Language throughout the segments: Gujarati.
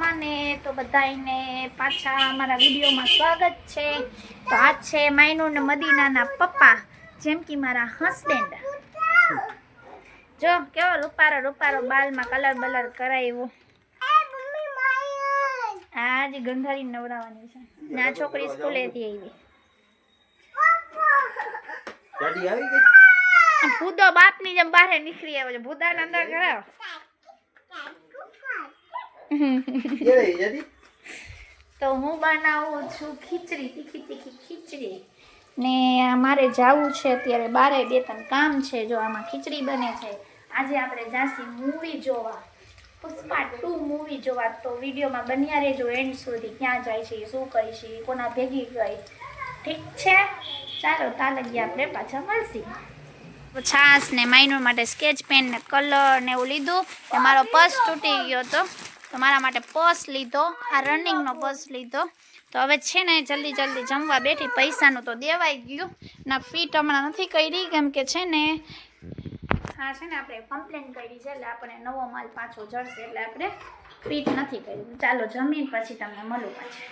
બધાને તો બધાને પાછા અમારા વિડીયોમાં સ્વાગત છે। તો આ છે માયનુ ને મદીનાના પપ્પા, જેમ કે મારા હસબન્ડ। જો કેવો રૂપારો રૂપારો બાલમાં કલર બલર કરાવ્યો। આજ ગંધારી નવડાવવાની છે ને આ છોકરી સ્કૂલેથી આવી। ગાડી આવી ગઈ। ભૂદો બાપની જેમ બહાર નીકળી આવ્યો છે। ભૂદાને અંદર કરાવો। તો હું બનાવું છું ખીચડી, તીખી તીખી ખીચડી ને મારે જવું છે અત્યારે બારે, બે ત્રણ કામ છે। જો આમાં ખીચડી બને છે। આજે આપણે જાસી મૂવી જોવા, પુષ્પા 2 મૂવી જોવા। તો વિડીયોમાં બન્યા રહેજો એન્ડ સુધી, ક્યાં જાય છે, શું કરી છે, કોના ભેગી ગઈ, ઠીક છે? ચાલો તાલગી આપણે પાછા મળશી। છાસ ને માયનુ માટે સ્કેચ પેન ને કલર ને એવું લીધું ને મારો પર્સ તૂટી ગયો હતો તો મારા માટે પર્સ લીધો, આ રનિંગનો પર્સ લીધો। તો હવે છે ને જલ્દી જલ્દી જમવા બેઠી। પૈસાનું તો દેવાઈ ગયું ના, ફીટ હમણાં નથી કરી કેમ કે છે ને હા છે ને આપણે કમ્પ્લેન કરી છે એટલે આપણે નવો માલ પાછો જડશે એટલે આપણે ફીટ નથી કરી। ચાલો જમીન પછી તમને મળું પાછી।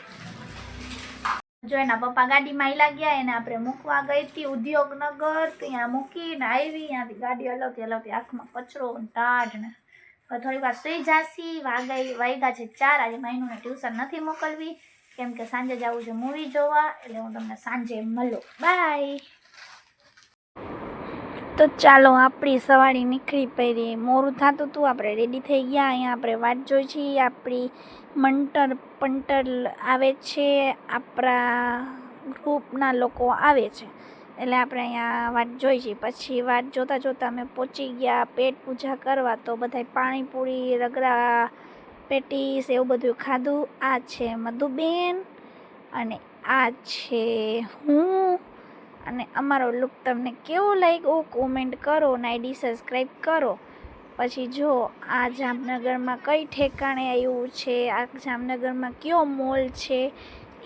જો એના પપ્પા ગાડીમાં આયલા ગયા, એને આપણે મૂકવા ગઈ હતી ઉદ્યોગનગર, ત્યાં મૂકીને આવી, ત્યાંથી ગાડી હલાવતી હલાવતી આંખમાં કચરો ટાઢ ને થોડી વાર સુઈ જાસી। વાગ્યા છે 4। આજે માયનુને ટ્યુશન નથી મોકલવી કેમ કે સાંજે જવું છે મૂવી જોવા, એટલે હું તમને સાંજે મળું। બાય। તો ચાલો આપણી સવારી નીકળી પડી, મોડું થતું હતું, આપણે રેડી થઈ ગયા। અહીંયા આપણે વાટ જોઈ છીએ, આપણી મંટર પંટર આવે છે, આપણા ગ્રુપના લોકો આવે છે એટલે આપણે અહીંયા વાટ જોઈ છીએ। પછી વાટ જોતાં જોતાં અમે પહોંચી ગયા પેટ પૂજા કરવા। તો બધાય પાણીપુરી, રગડા પેટીસ એવું બધું ખાધું। આ છે મધુબેન અને આ છે હું, અને અમારો લુક તમને કેવો લાગ્યો કોમેન્ટ કરો ને આઈડી સબસ્ક્રાઈબ કરો। પછી જો આ જામનગરમાં કઈ ઠેકાણે આવ્યું છે, આ જામનગરમાં કયો મોલ છે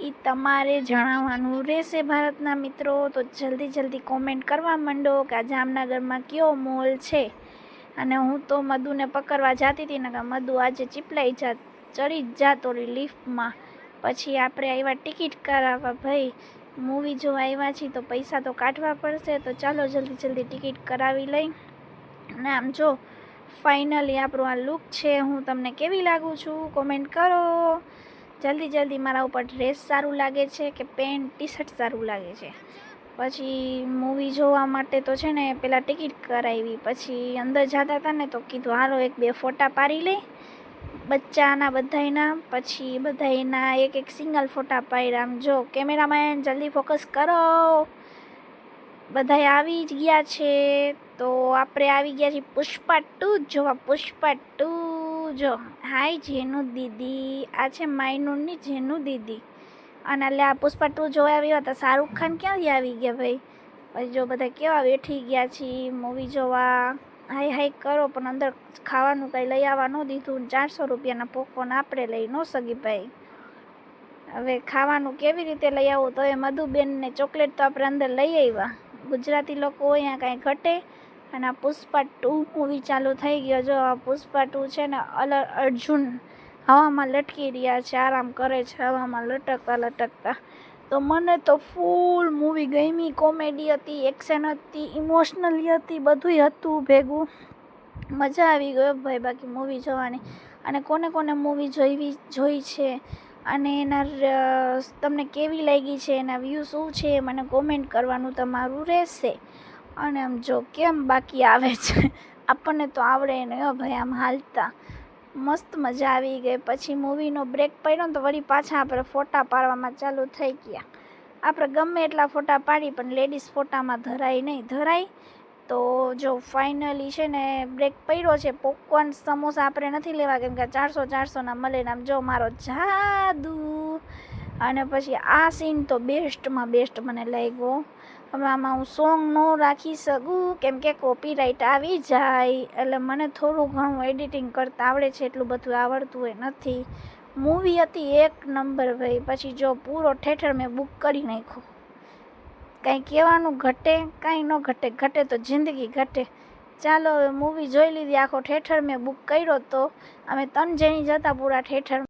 એ તમારે જણાવવાનું રહેશે ભારતના મિત્રો। તો જલ્દી જલ્દી કોમેન્ટ કરવા માંડો કે આ જામનગરમાં કયો મોલ છે। અને હું તો મધુને પકડવા જતી હતી ને કે મધુ આજે ચીપલાઈ જા, ચડી જ જા તોરી લિફ્ટમાં। પછી આપણે આવ્યા ટિકિટ કરાવવા। ભાઈ મૂવી જોવા આવ્યા છીએ તો પૈસા તો કાઢવા પડશે, તો ચાલો જલ્દી જલ્દી ટિકિટ કરાવી લઈ। અને આમ જો ફાઇનલી આપણું આ લુક છે। હું તમને કેવી લાગું છું કોમેન્ટ કરો જલ્દી જલ્દી। મારા ઉપર ડ્રેસ સારું લાગે છે કે પેન્ટ ટી શર્ટ સારું લાગે છે? પછી મૂવી જોવા માટે તો છે ને પહેલાં ટિકિટ કરાવી, પછી અંદર જતા હતા ને તો કીધું હાલો 1-2 ફોટા પાડી લઈ બચ્ચાના બધાયના। પછી બધાયના એક સિંગલ ફોટા પાડ્યા। આમ જો કેમેરામેન જલ્દી ફોકસ કરો। બધાય આવી જ ગયા છે તો આપણે આવી ગયા છીએ પુષ્પા 2 જોવા। પુષ્પા 2 જો હાય જેનુ દીદી, આ છે માયનુની જેનુ દીદી, અને એટલે આ પુષ્પા 2 જોવા આવ્યા હતા। શાહરુખ ખાન ક્યાંથી આવી ગયા ભાઈ? પછી જો બધા કેવા બેઠી ગયા છીએ મૂવી જોવા, હાય હાય કરો, પણ અંદર ખાવાનું કંઈ લઈ આવવા ન દીધું। 400 રૂપિયાના પોપકોર્ન આપણે લઈ ન સકી ભાઈ। હવે ખાવાનું કેવી રીતે લઈ આવું? તો એ મધુબેનને ચોકલેટ તો આપણે અંદર લઈ આવ્યા। ગુજરાતી લોકો અહીંયા કાંઈ ઘટે। અને આ પુષ્પા 2 મૂવી ચાલુ થઈ ગયો। જો આ પુષ્પા 2 છે ને અર્જુન હવામાં લટકી રહ્યા છે, આરામ કરે છે હવામાં લટકતા લટકતા। તો મને તો ફૂલ મૂવી ગમી, કોમેડી હતી, એક્શન હતી, ઇમોશનલી હતી, બધુંય હતું ભેગું। મજા આવી ગયો ભાઈ બાકી મૂવી જોવાની। અને કોને કોને મૂવી જોઈ છે અને એના તમને કેવી લાગી છે, એના વ્યૂ શું છે, મને કોમેન્ટ કરવાનું તમારું રહેશે। અને આમ જો કેમ બાકી આવે છે, આપણને તો આવડે ને ભાઈ આમ હાલતા। મસ્ત મજા આવી ગઈ। પછી મૂવીનો બ્રેક પડ્યો ને તો વળી પાછા આપણે ફોટા પાડવામાં ચાલુ થઈ ગયા। આપણે ગમે એટલા ફોટા પાડી પણ લેડીઝ ફોટામાં ધરાય નહીં, ધરાય। તો જો ફાઇનલી છે ને બ્રેક પડ્યો છે। પોપકોર્ન સમોસા આપણે નથી લેવા કેમ કે 400-400ના મળે ને આમ જો મારો જાદુ। અને પછી આ સીન તો બેસ્ટમાં બેસ્ટ મને લાગ્યો। હવે આમાં હું સોંગ ન રાખી શકું કેમ કે કોપીરાઇટ આવી જાય, એટલે મને થોડું ઘણું એડિટિંગ કરતાં આવડે છે, એટલું બધું આવડતું હોય નથી। મૂવી હતી 1 નંબર ભાઈ। પછી જો પૂરો થિયેટર મેં બુક કરી નાખ્યો। કાંઈ કહેવાનું ઘટે? કાંઈ ન ઘટે, ઘટે તો જિંદગી ઘટે। ચાલો હવે મૂવી જોઈ લીધી, આખો થિયેટર મેં બુક કર્યો તો અમે 3 જણી જતા પૂરા થિયેટર।